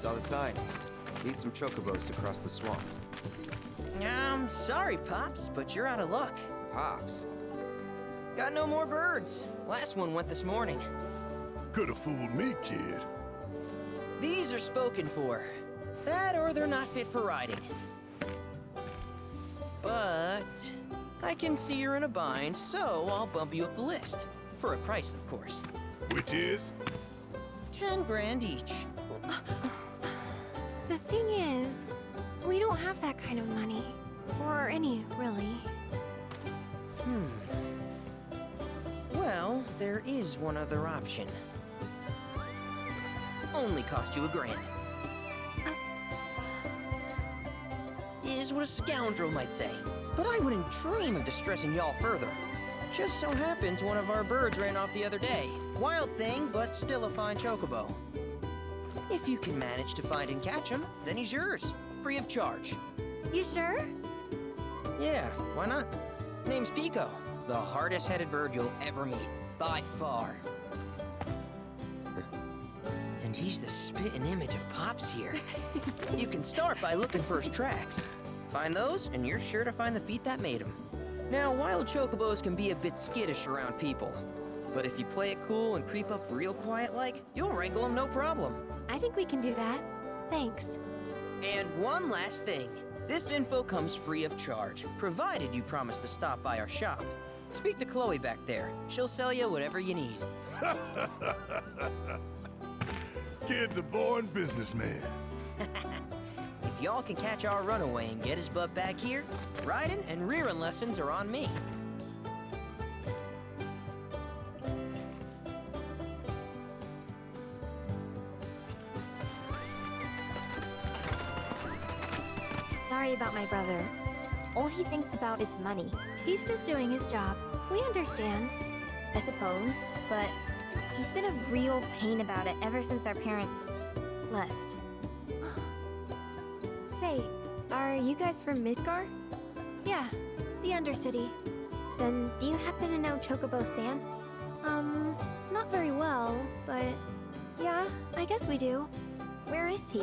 Saw the sign. Need some chocobos to cross the swamp. I'm sorry, Pops, but you're out of luck. Pops? Got no more birds. Last one went this morning. Could've fooled me, kid. These are spoken for. That or they're not fit for riding. But I can see you're in a bind, so I'll bump you up the list. For a price, of course. Which is? 10 grand each. The thing is, we don't have that kind of money. Or any, really. Well, there is one other option. Only cost you $1,000. Is what a scoundrel might say. But I wouldn't dream of distressing y'all further. Just so happens one of our birds ran off the other day. Wild thing, but still a fine chocobo. If you can manage to find and catch him, then he's yours. Free of charge. You sure? Yeah, why not? Name's Pico. The hardest-headed bird you'll ever meet. By far. And he's the spitting image of Pops here. You can start by looking for his tracks. Find those, and you're sure to find the feet that made him. Now, wild chocobos can be a bit skittish around people. But if you play it cool and creep up real quiet-like, you'll wrangle them no problem. I think we can do that. Thanks. And one last thing. This info comes free of charge, provided you promise to stop by our shop. Speak to Chloe back there. She'll sell you whatever you need. Kid's a born businessman. If y'all can catch our runaway and get his butt back here, riding and rearing lessons are on me. Sorry about my brother. All he thinks about is money. He's just doing his job. We understand, I suppose, but he's been a real pain about it ever since our parents left. Say, are you guys from Midgar? Yeah, the Undercity. Then do you happen to know Chocobo Sam? Not very well, but yeah, I guess we do. Where is he?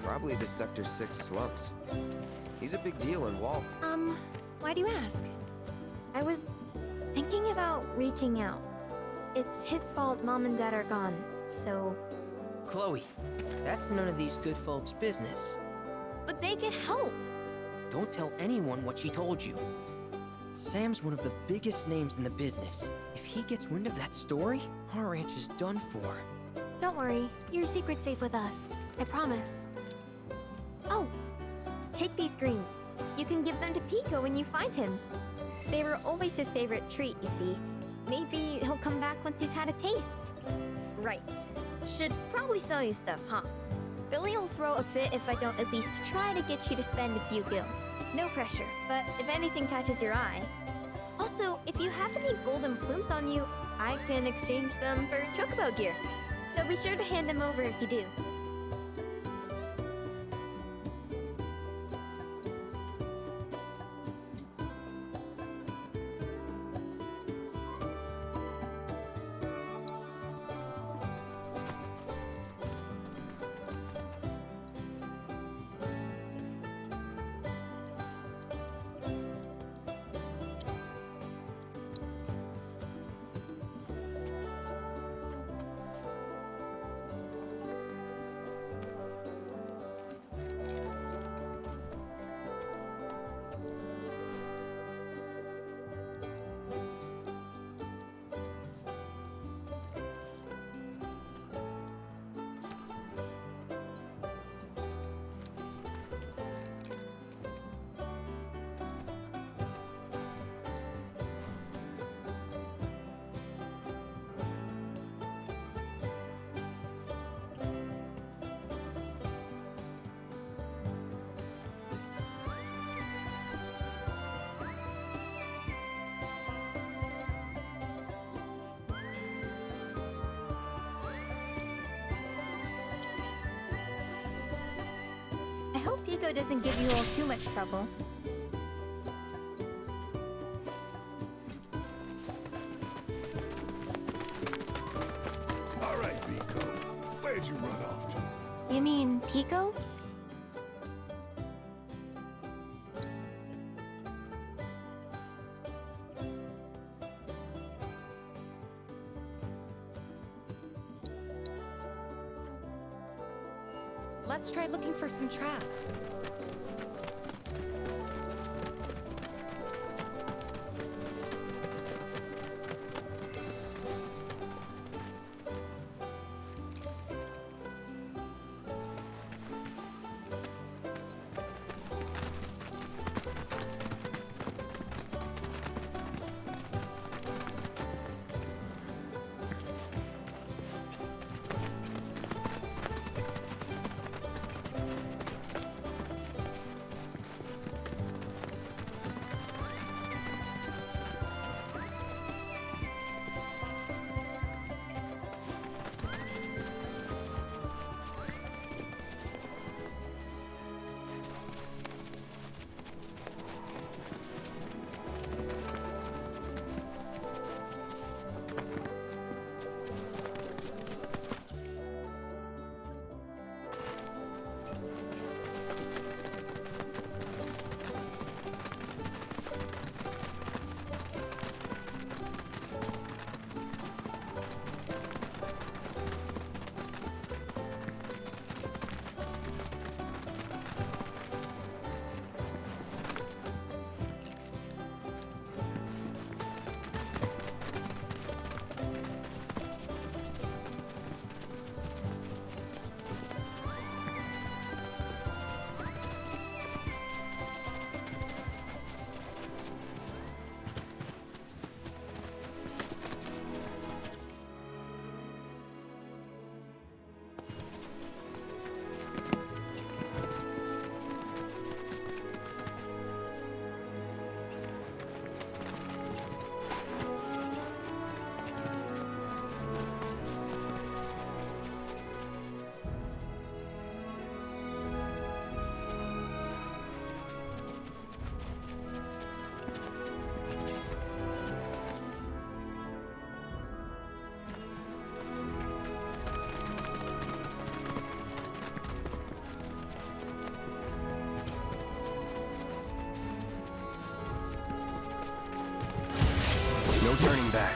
Probably the Sector 6 slums. He's a big deal in Wall. Why do you ask? I was thinking about reaching out. It's his fault Mom and Dad are gone, so... Chloe, that's none of these good folks' business. But they could help! Don't tell anyone what she told you. Sam's one of the biggest names in the business. If he gets wind of that story, our ranch is done for. Don't worry, your secret's safe with us. I promise. Oh! Take these greens. You can give them to Pico when you find him. They were always his favorite treat, you see. Maybe he'll come back once he's had a taste. Right. Should probably sell you stuff, huh? Billy will throw a fit if I don't at least try to get you to spend a few gil. No pressure, but if anything catches your eye... Also, if you have any golden plumes on you, I can exchange them for chocobo gear. So be sure to hand them over if you do. I hope Pico doesn't give you all too much trouble. All right, Pico. Where'd you run off to? You mean Pico? Let's try looking for some tracks. No turning back.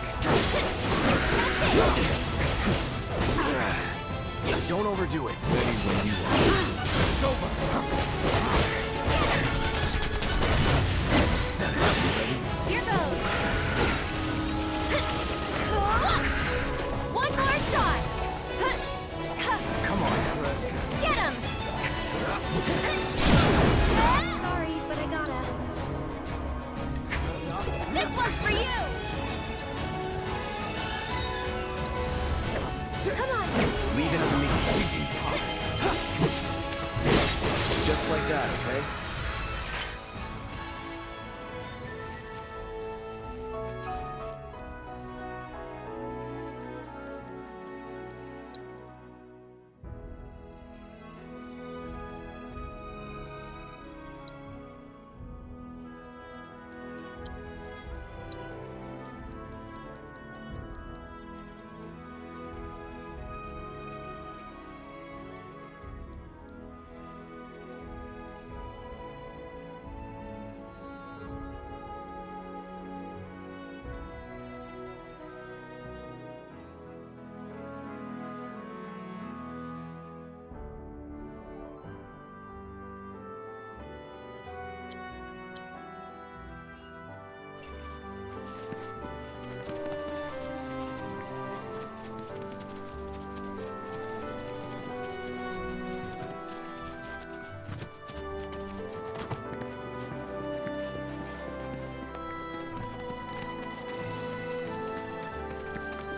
Don't overdo it. Ready when you are. It's over. Here goes. One more shot. Come on, Chris. Get him. Sorry, but I gotta. This one's for you. Come on. Leave it to me. Just like that, okay?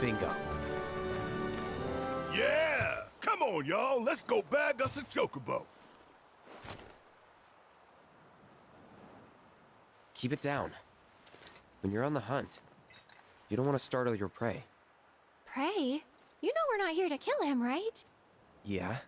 Bingo. Yeah! Come on, y'all. Let's go bag us a chocobo. Keep it down. When you're on the hunt, you don't want to startle your prey. Prey? You know we're not here to kill him, right? Yeah?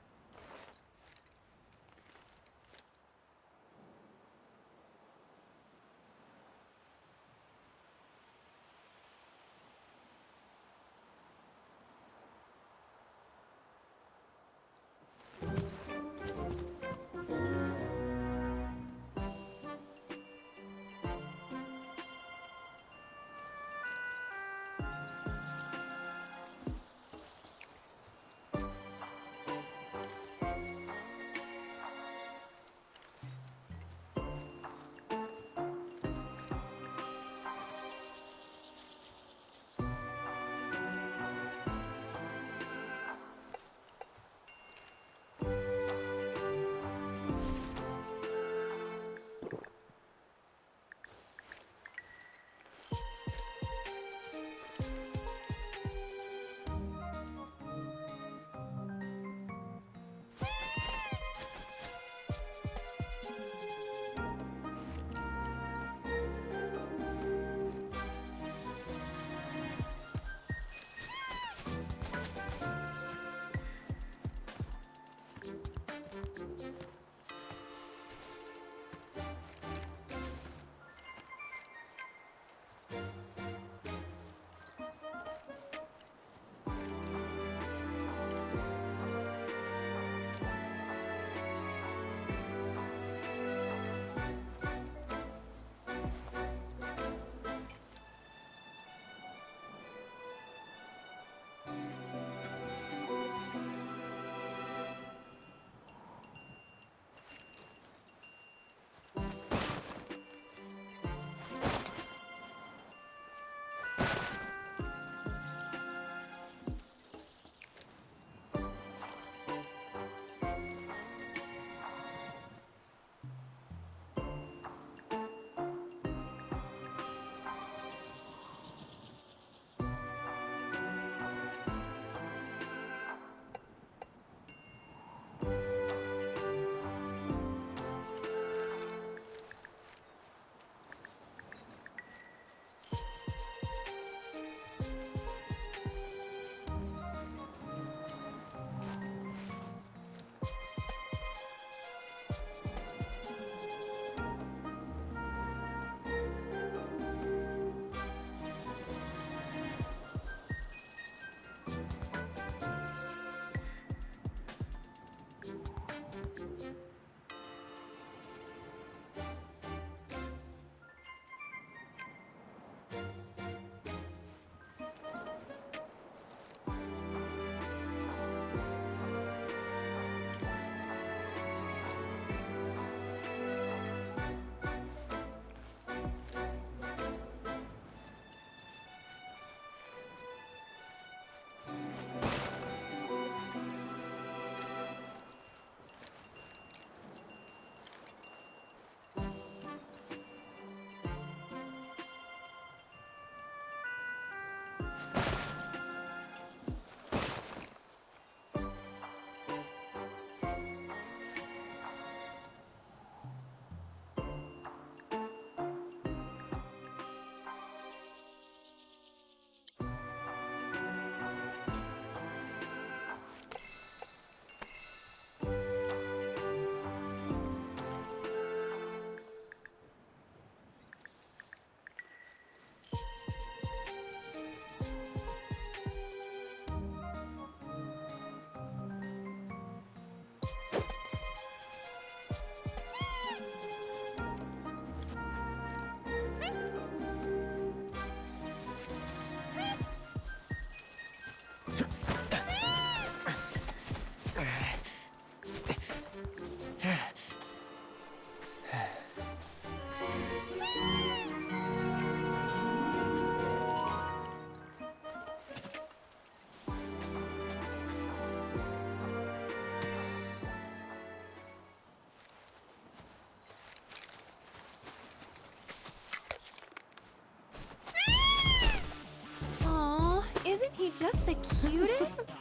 just the cutest?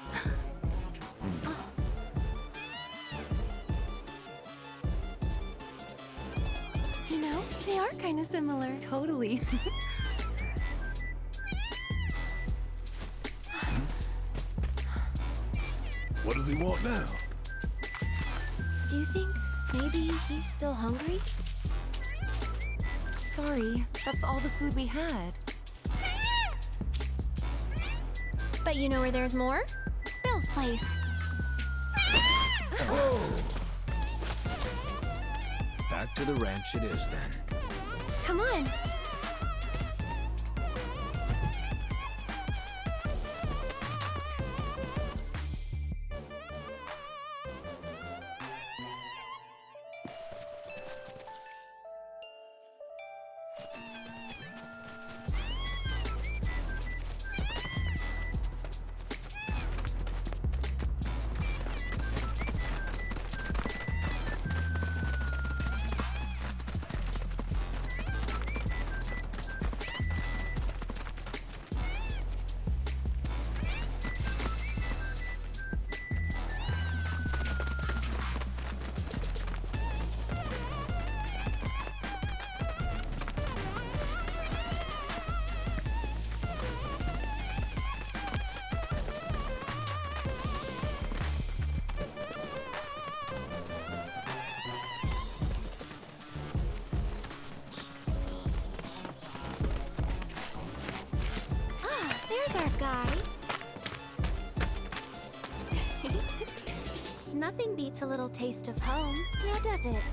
You know, they are kind of similar. Totally. What does he want now? Do you think maybe he's still hungry? Sorry, that's all the food we had. But you know where there's more? Bill's place. Back to the ranch it is then. Come on. There's our guy. Nothing beats a little taste of home, now does it?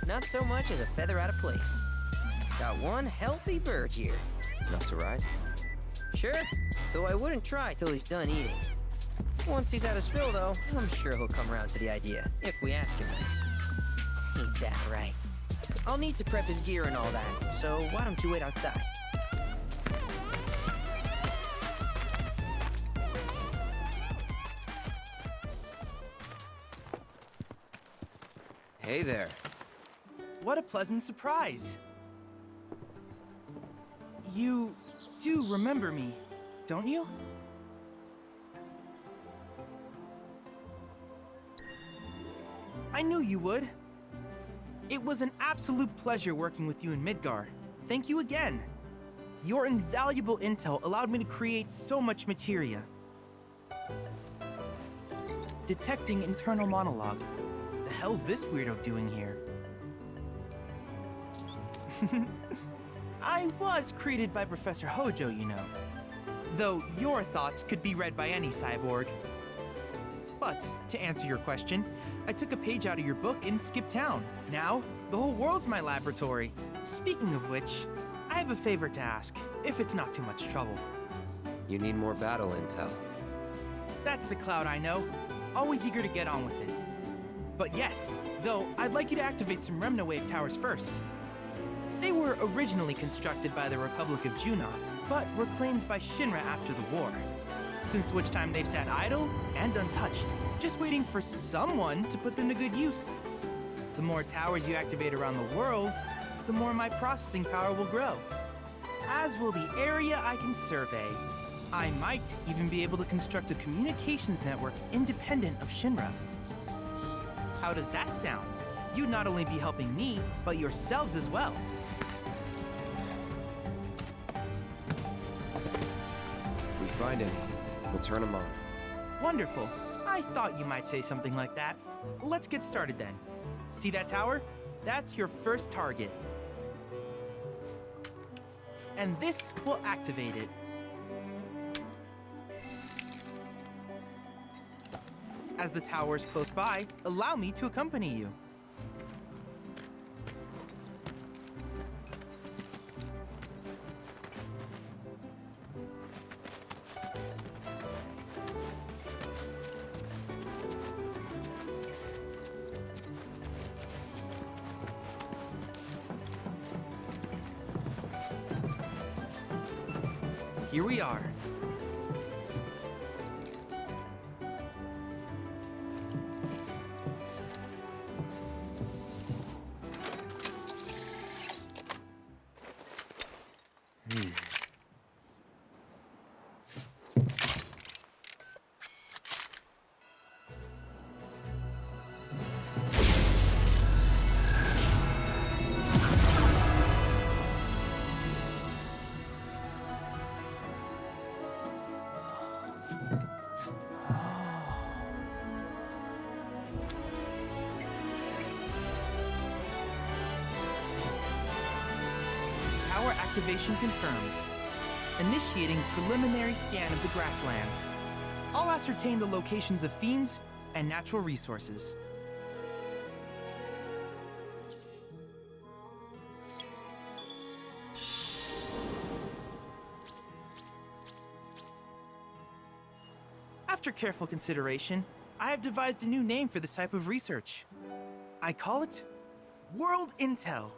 Not so much as a feather out of place. Got one healthy bird here. Enough to ride? Sure, though I wouldn't try till he's done eating. Once he's had his fill, though, I'm sure he'll come around to the idea, if we ask him nice. Ain't that right? I'll need to prep his gear and all that, so why don't you wait outside? Hey there. What a pleasant surprise. You do remember me, don't you? I knew you would. It was an absolute pleasure working with you in Midgar. Thank you again. Your invaluable intel allowed me to create so much materia. Detecting internal monologue. The hell's this weirdo doing here? I was created by Professor Hojo, you know. Though your thoughts could be read by any cyborg. But, to answer your question, I took a page out of your book and skipped town. Now, the whole world's my laboratory. Speaking of which, I have a favor to ask, if it's not too much trouble. You need more battle intel. That's the Cloud I know. Always eager to get on with it. But yes, though, I'd like you to activate some Remnawave towers first. They were originally constructed by the Republic of Junon, but were claimed by Shinra after the war. Since which time they've sat idle and untouched, just waiting for someone to put them to good use. The more towers you activate around the world, the more my processing power will grow. As will the area I can survey. I might even be able to construct a communications network independent of Shinra. How does that sound? You'd not only be helping me, but yourselves as well. If we find any, we'll turn them on. Wonderful. I thought you might say something like that. Let's get started then. See that tower? That's your first target. And this will activate it. As the tower is close by, allow me to accompany you. Here we are. Activation confirmed. Initiating preliminary scan of the Grasslands. I'll ascertain the locations of fiends and natural resources. After careful consideration, I have devised a new name for this type of research. I call it World Intel.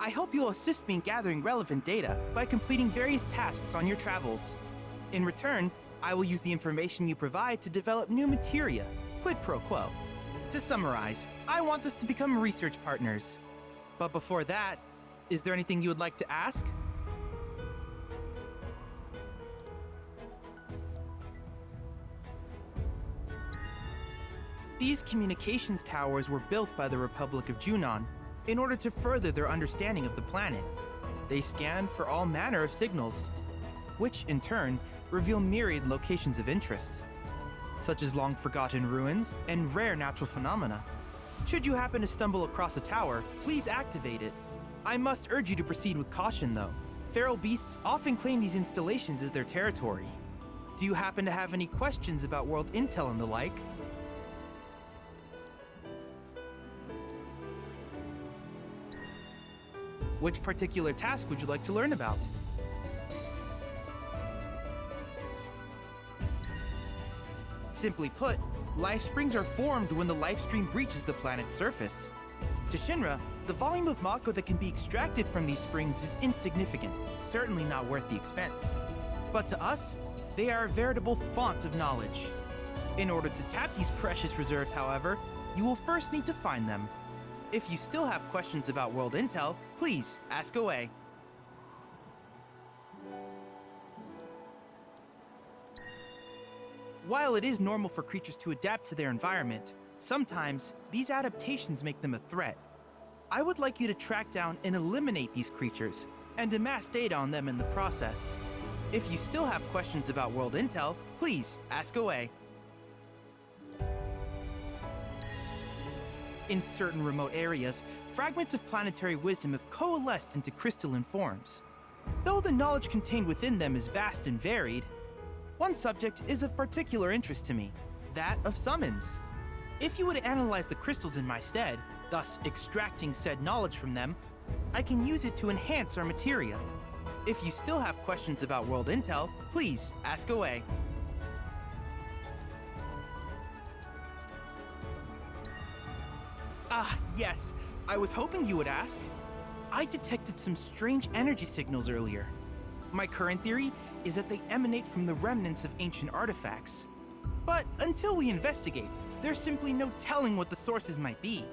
I hope you'll assist me in gathering relevant data by completing various tasks on your travels. In return, I will use the information you provide to develop new materia, quid pro quo. To summarize, I want us to become research partners. But before that, is there anything you would like to ask? These communications towers were built by the Republic of Junon in order to further their understanding of the planet. They scan for all manner of signals, which in turn reveal myriad locations of interest, such as long-forgotten ruins and rare natural phenomena. Should you happen to stumble across a tower, please activate it. I must urge you to proceed with caution, though. Feral beasts often claim these installations as their territory. Do you happen to have any questions about world intel and the like? Which particular task would you like to learn about? Simply put, life springs are formed when the life stream breaches the planet's surface. To Shinra, the volume of Mako that can be extracted from these springs is insignificant, certainly not worth the expense. But to us, they are a veritable font of knowledge. In order to tap these precious reserves, however, you will first need to find them. If you still have questions about world intel, please ask away. While it is normal for creatures to adapt to their environment, sometimes these adaptations make them a threat. I would like you to track down and eliminate these creatures, and amass data on them in the process. If you still have questions about world intel, please ask away. In certain remote areas, fragments of planetary wisdom have coalesced into crystalline forms. Though the knowledge contained within them is vast and varied, one subject is of particular interest to me, that of summons. If you would analyze the crystals in my stead, thus extracting said knowledge from them, I can use it to enhance our materia. If you still have questions about world intel, please ask away. Ah, yes, I was hoping you would ask. I detected some strange energy signals earlier. My current theory is that they emanate from the remnants of ancient artifacts. But until we investigate, there's simply no telling what the sources might be.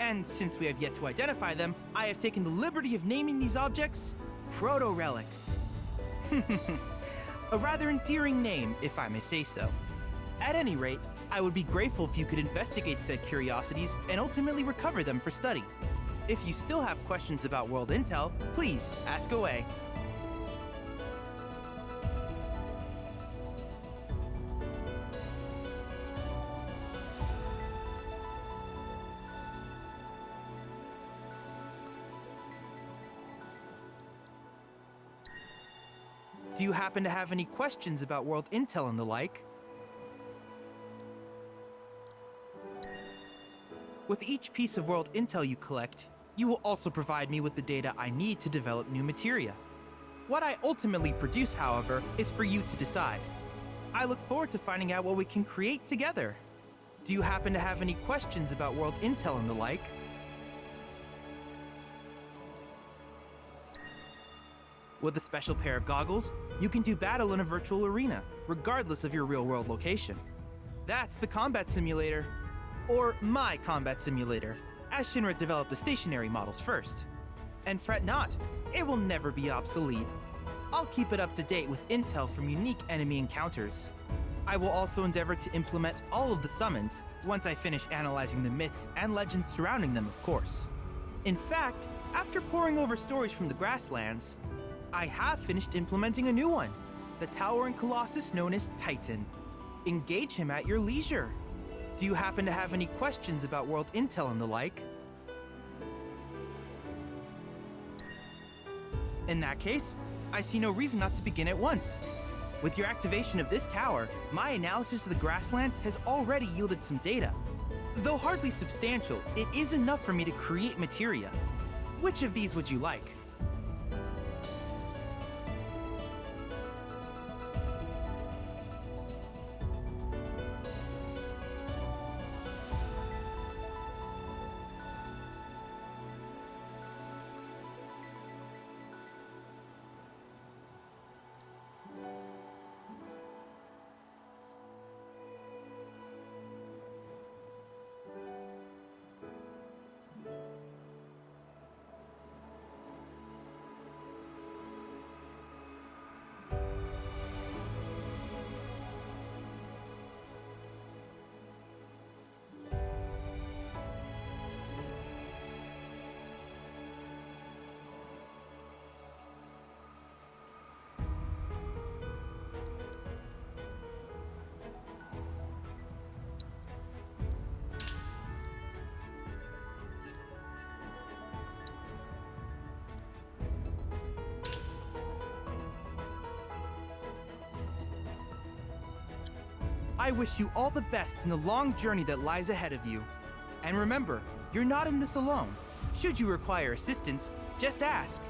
And since we have yet to identify them, I have taken the liberty of naming these objects proto-relics. A rather endearing name, if I may say so. At any rate, I would be grateful if you could investigate said curiosities and ultimately recover them for study. If you still have questions about world intel, please ask away. Do you happen to have any questions about world intel and the like? With each piece of world intel you collect, you will also provide me with the data I need to develop new materia. What I ultimately produce, however, is for you to decide. I look forward to finding out what we can create together. Do you happen to have any questions about world intel and the like? With a special pair of goggles, you can do battle in a virtual arena, regardless of your real-world location. That's the combat simulator. Or my combat simulator, as Shinra developed the stationary models first. And fret not, it will never be obsolete. I'll keep it up to date with intel from unique enemy encounters. I will also endeavor to implement all of the summons, once I finish analyzing the myths and legends surrounding them, of course. In fact, after poring over stories from the Grasslands, I have finished implementing a new one, the tower and colossus known as Titan. engage him at your leisure. Do you happen to have any questions about world intel and the like? In that case, I see no reason not to begin at once. With your activation of this tower, my analysis of the Grasslands has already yielded some data. Though hardly substantial, it is enough for me to create materia. Which of these would you like? I wish you all the best in the long journey that lies ahead of you. And remember, you're not in this alone. Should you require assistance, just ask.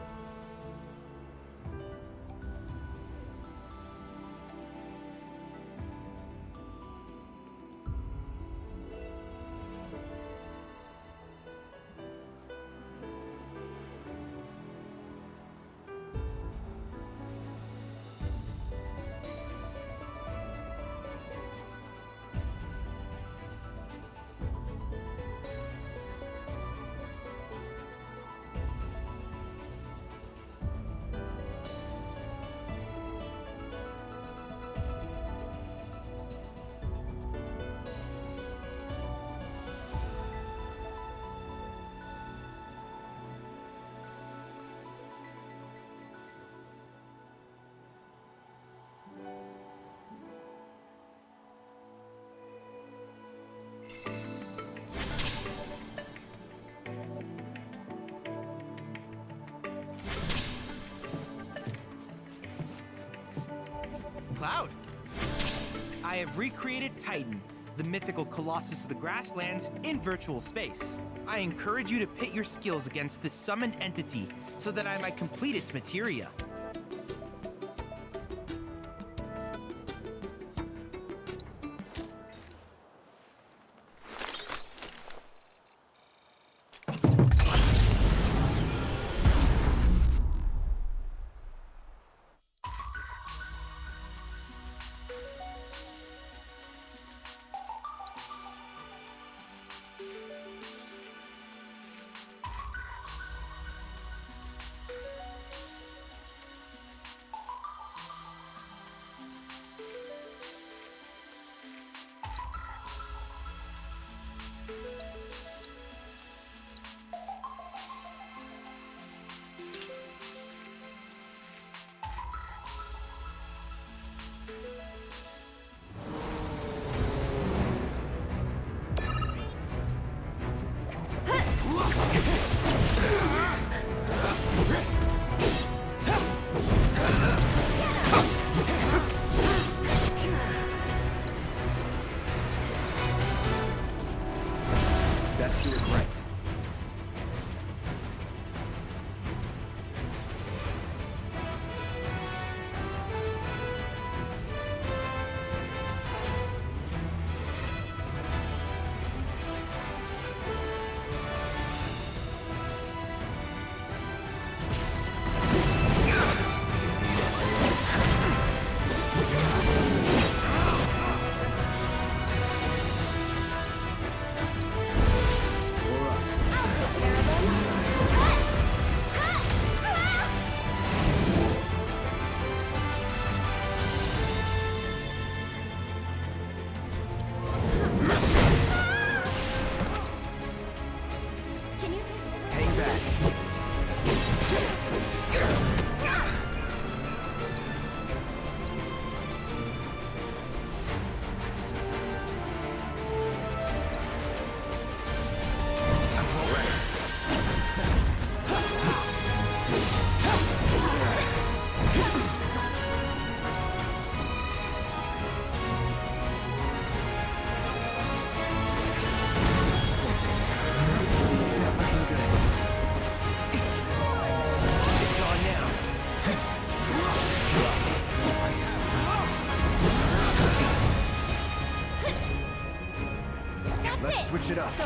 Cloud! I have recreated Titan, the mythical colossus of the Grasslands, in virtual space. I encourage you to pit your skills against this summoned entity so that I might complete its materia. Best do it right.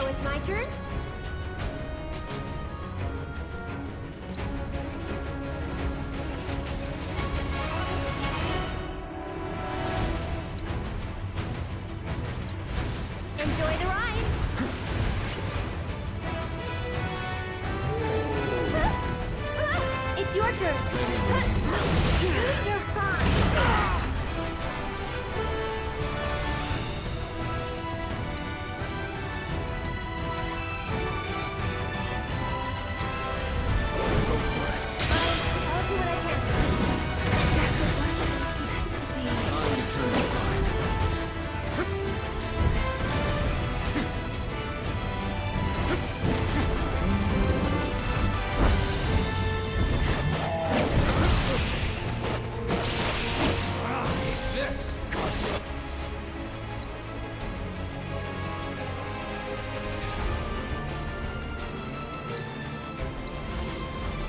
So it's my turn? Enjoy the ride! It's your turn! You're hurt! I'll do what I can. Guess it wasn't meant to be. Time to turn the tide. This!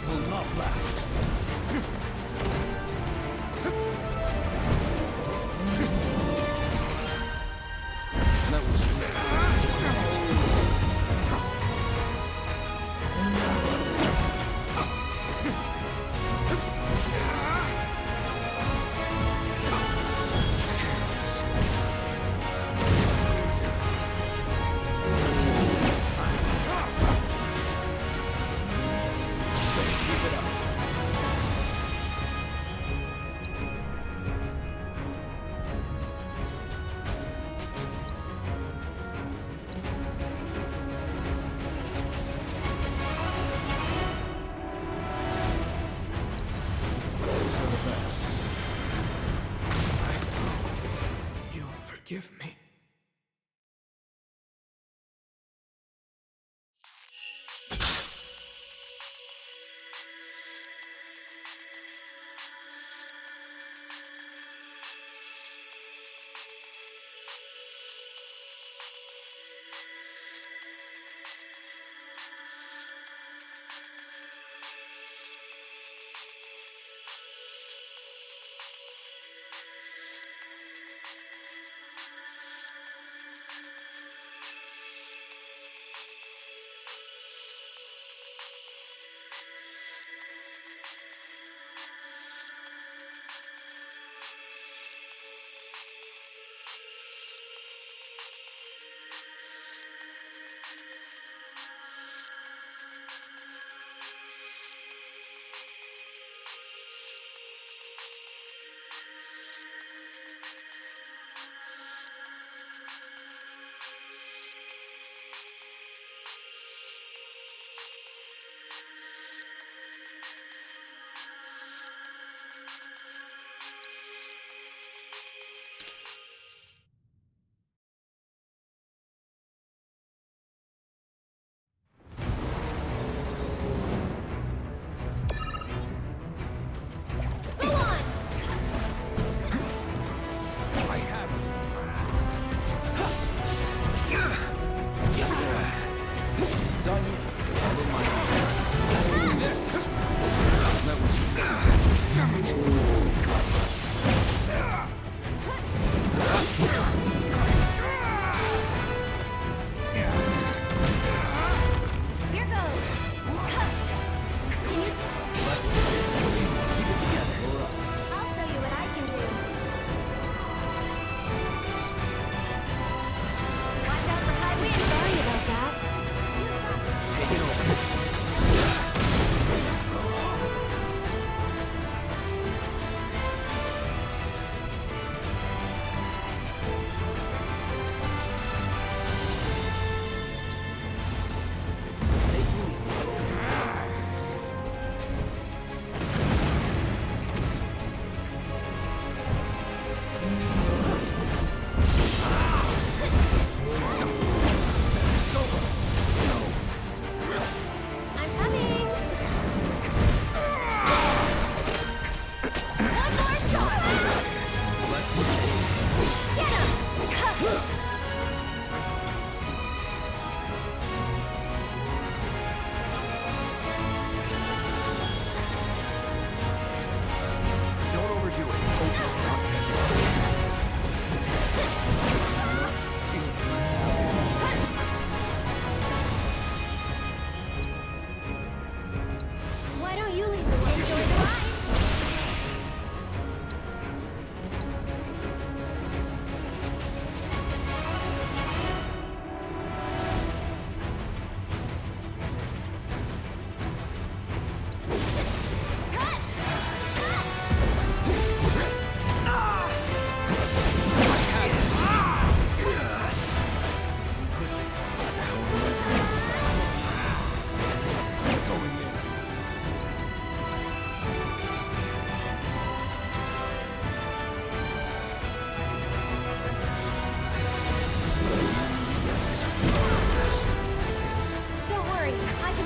Will not last. That was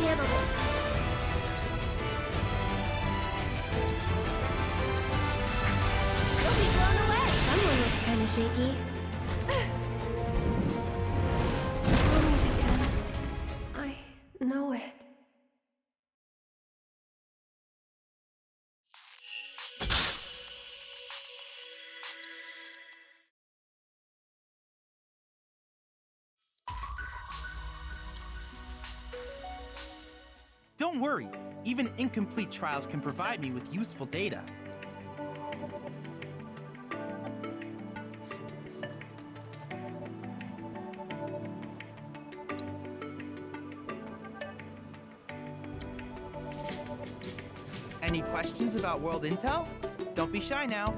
handle this. You'll be blown away. Someone looks kind of shaky. Doing it again. I know it. Don't worry, even incomplete trials can provide me with useful data. Any questions about World Intel? Don't be shy now.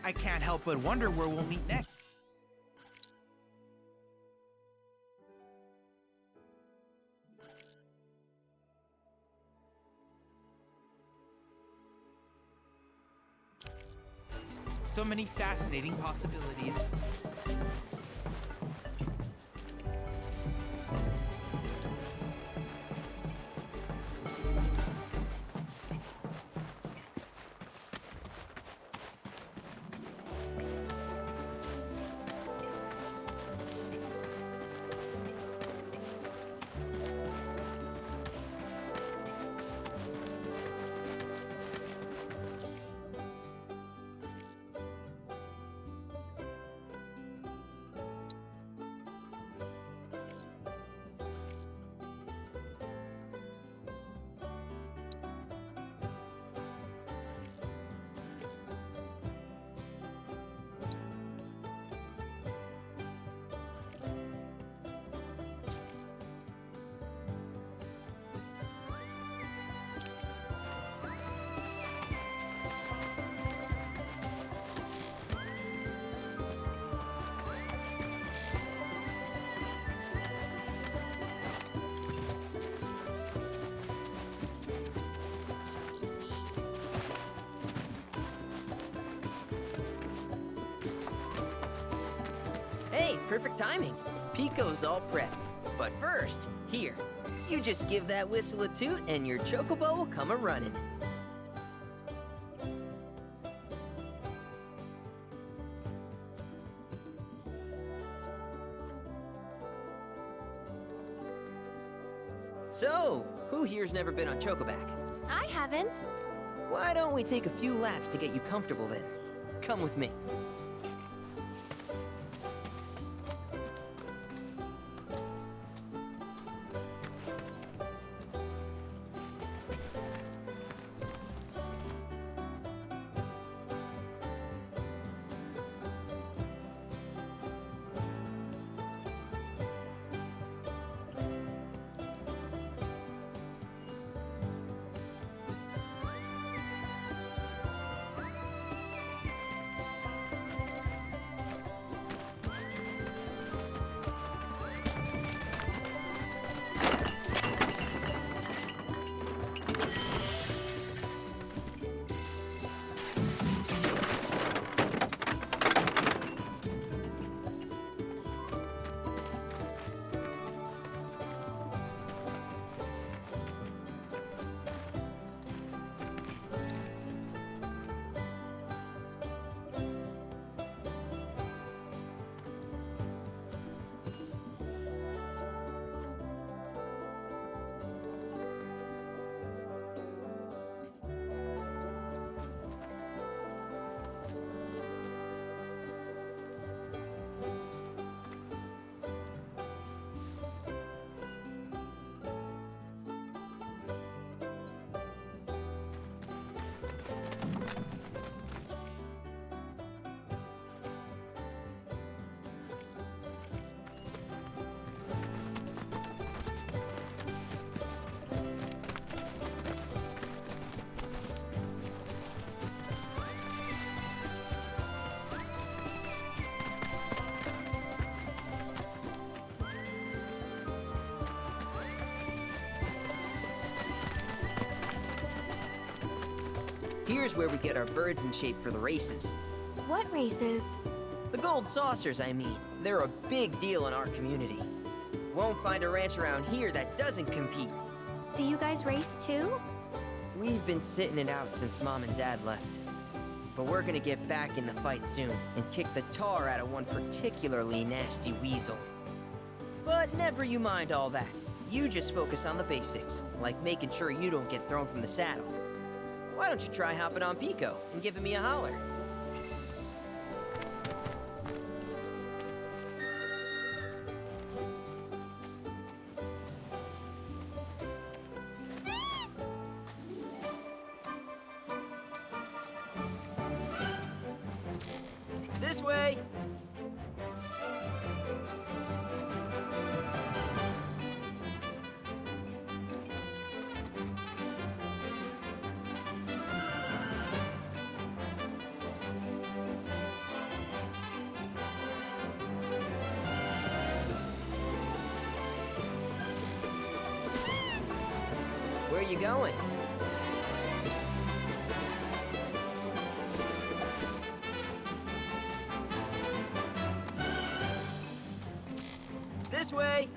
I can't help but wonder where we'll meet next. So many fascinating possibilities. Hey, perfect timing. Pico's all prepped. But first, here, you just give that whistle a toot and your chocobo will come a-running. So, who here's never been on Chocoback? I haven't. Why don't we take a few laps to get you comfortable then? Come with me. Here's where we get our birds in shape for the races. What races? The gold saucers, I mean. They're a big deal in our community. Won't find a ranch around here that doesn't compete. So you guys race too? We've been sitting it out since Mom and Dad left. But we're gonna get back in the fight soon and kick the tar out of one particularly nasty weasel. But never you mind all that. You just focus on the basics, like making sure you don't get thrown from the saddle. Why don't you try hopping on Pico and giving me a holler? This way! Where are you going? This way!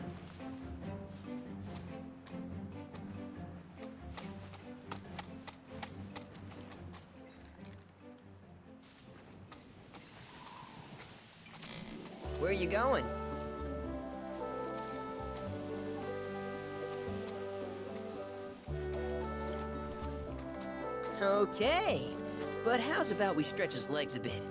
Where are you going? Okay, but how's about we stretch his legs a bit?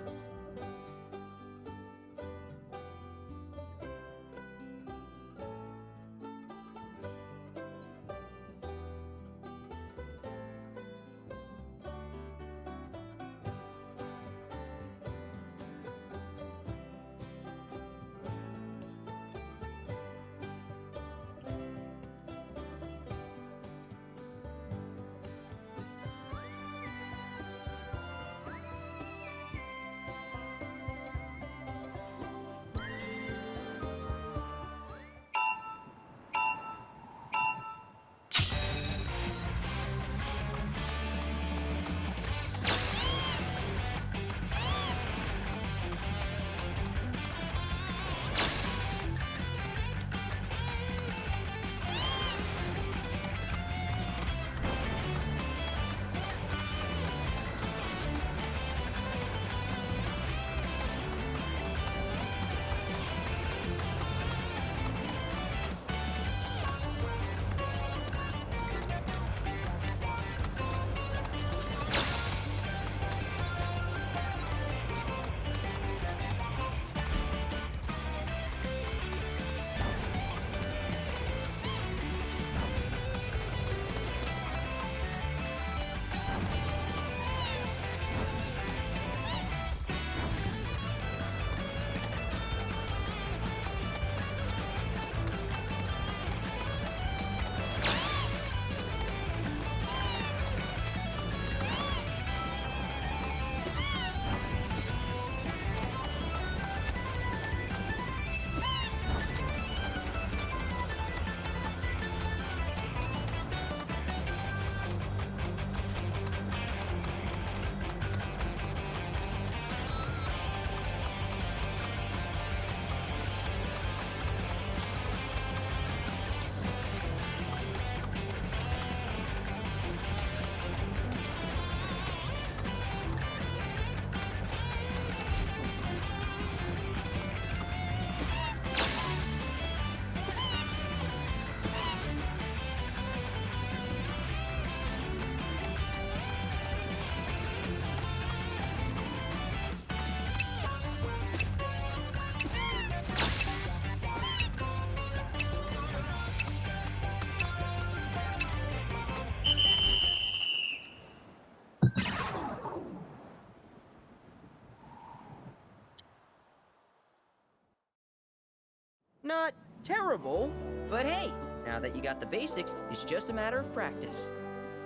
Not terrible, but hey, now that you got the basics, it's just a matter of practice.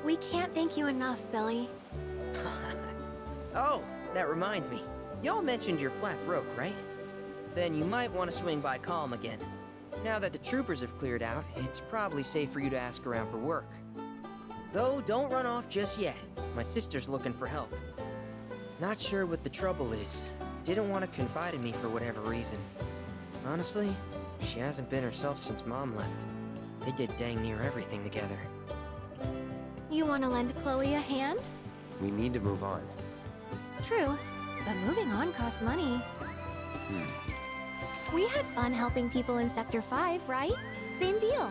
We can't thank you enough, Billy. Oh, that reminds me. Y'all mentioned your flat broke, right? Then you might want to swing by Calm again. Now that the troopers have cleared out, it's probably safe for you to ask around for work. Though, don't run off just yet. My sister's looking for help. Not sure what the trouble is. Didn't want to confide in me for whatever reason. Honestly, she hasn't been herself since Mom left. They did dang near everything together. You want to lend Chloe a hand? We need to move on. True, but moving on costs money. We had fun helping people in Sector 5, right? Same deal.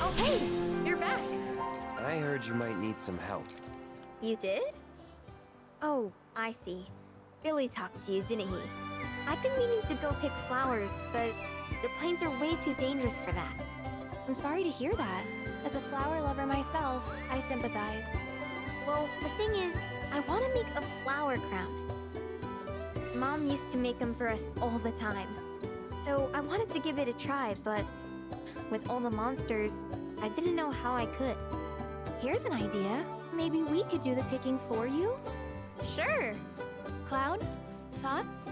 Oh, hey! You're back! I heard you might need some help. You did? Oh, I see. Billy talked to you, didn't he? I've been meaning to go pick flowers, but the plains are way too dangerous for that. I'm sorry to hear that. As a flower lover myself, I sympathize. Well, the thing is, I want to make a flower crown. Mom used to make them for us all the time. So I wanted to give it a try, but with all the monsters, I didn't know how I could. Here's an idea. Maybe we could do the picking for you? Sure! Cloud, thoughts?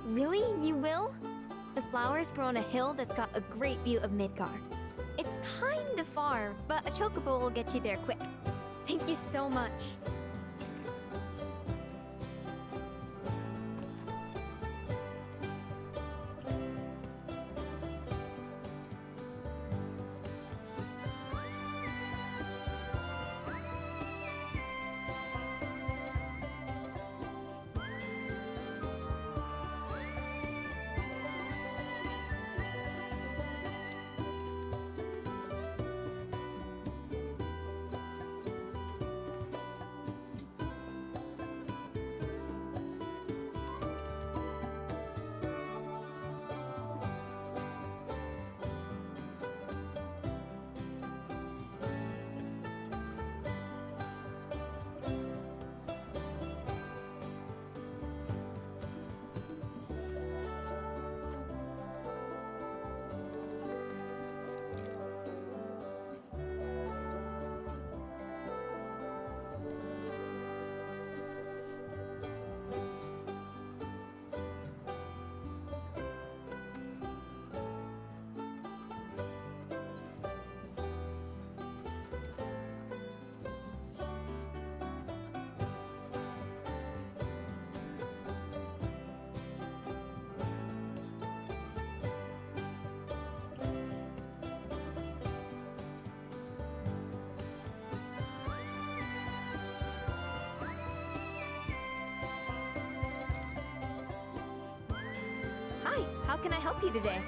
Really? You will? The flowers grow on a hill that's got a great view of Midgar. It's kinda far, but a chocobo will get you there quick. Thank you so much. Hi, how can I help you today?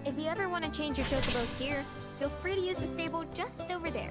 If you ever want to change your chocobo's gear, feel free to use the stable just over there.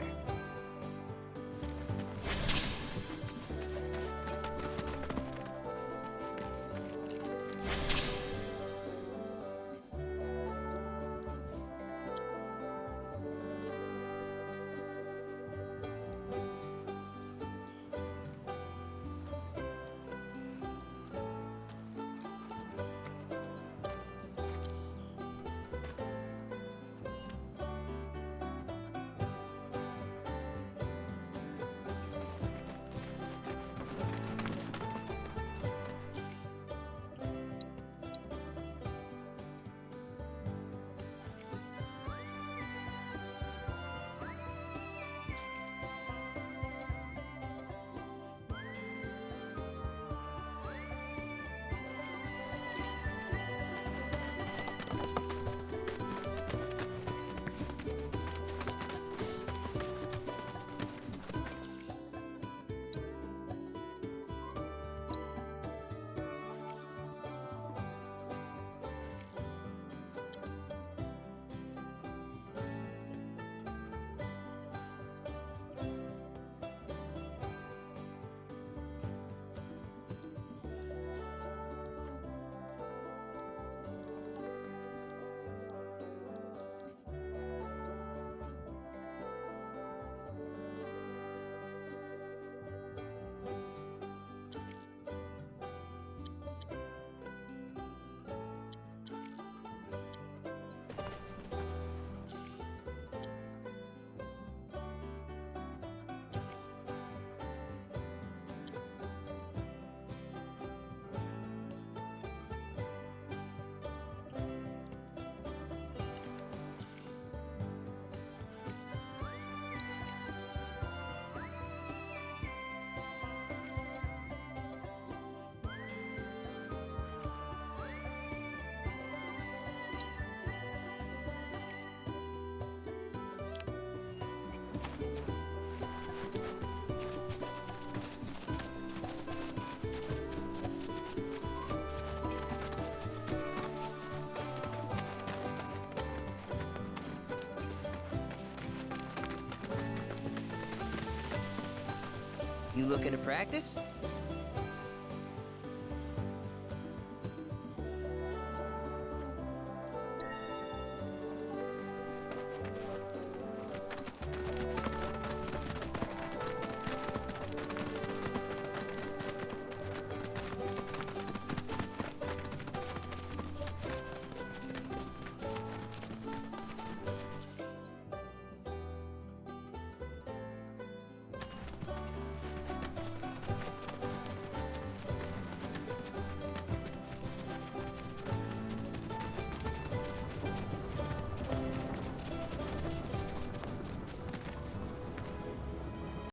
You looking to practice?